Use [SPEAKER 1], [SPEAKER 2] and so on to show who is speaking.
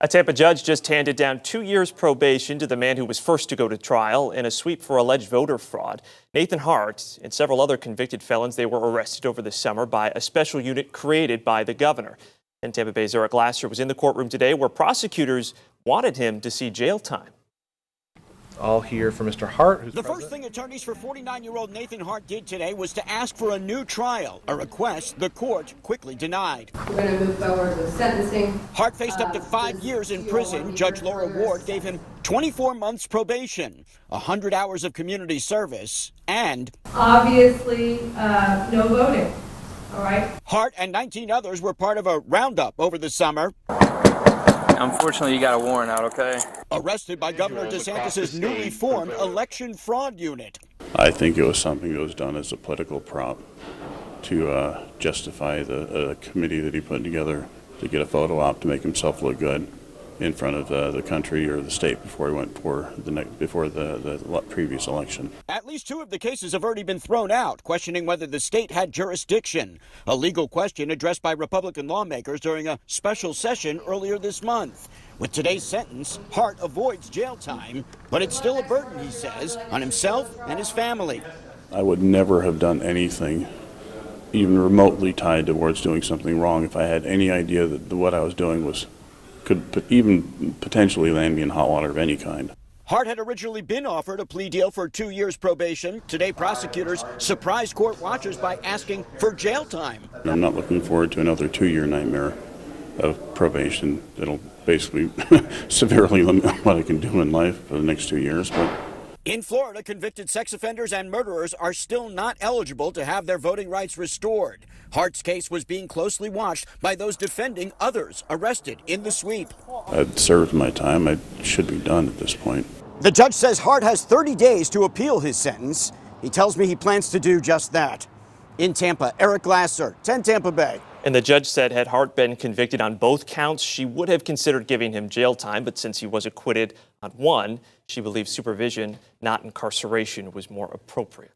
[SPEAKER 1] A Tampa judge just handed down 2 years probation to the man who was first to go to trial in a sweep for alleged voter fraud. Nathan Hart and several other convicted felons, they were arrested over the summer by a special unit created by the governor. And Tampa Bay's Eric Lasser was in the courtroom today where prosecutors wanted him to see jail time.
[SPEAKER 2] All here for Mr. Hart.
[SPEAKER 3] The first thing attorneys for 49-year-old Nathan Hart did today was to ask for a new trial, a request the court quickly denied.
[SPEAKER 4] We're going to move forward with sentencing.
[SPEAKER 3] Hart faced up to 5 years in prison. Judge Laura Ward gave him 24 months probation, 100 hours of community service, and
[SPEAKER 4] obviously no voting. All right.
[SPEAKER 3] Hart and 19 others were part of a roundup over the summer.
[SPEAKER 5] Unfortunately, you got a warrant out, okay?
[SPEAKER 3] Arrested by Governor DeSantis' newly formed election fraud unit.
[SPEAKER 6] I think it was something that was done as a political prop to justify the committee that he put together to get a photo op to make himself look good in front of the country or the state before he went for the previous election.
[SPEAKER 3] At least 2 of the cases have already been thrown out, questioning whether the state had jurisdiction. A legal question addressed by Republican lawmakers during a special session earlier this month. With today's sentence, Hart avoids jail time, but it's still a burden, he says, on himself and his family.
[SPEAKER 6] I would never have done anything even remotely tied towards doing something wrong if I had any idea that what I was doing could even potentially land me in hot water of any kind.
[SPEAKER 3] Hart had originally been offered a plea deal for 2 years probation. Today, prosecutors surprised court watchers by asking for jail time.
[SPEAKER 6] I'm not looking forward to another 2-year nightmare of probation. It'll basically severely limit what I can do in life for the next 2 years. But
[SPEAKER 3] in Florida, convicted sex offenders and murderers are still not eligible to have their voting rights restored. Hart's case was being closely watched by those defending others arrested in the sweep.
[SPEAKER 6] I've served my time. I should be done at this point.
[SPEAKER 3] The judge says Hart has 30 days to appeal his sentence. He tells me he plans to do just that. In Tampa, Eric Lasser, 10 Tampa Bay.
[SPEAKER 1] And the judge said had Hart been convicted on both counts, she would have considered giving him jail time. But since he was acquitted on one, she believes supervision, not incarceration, was more appropriate.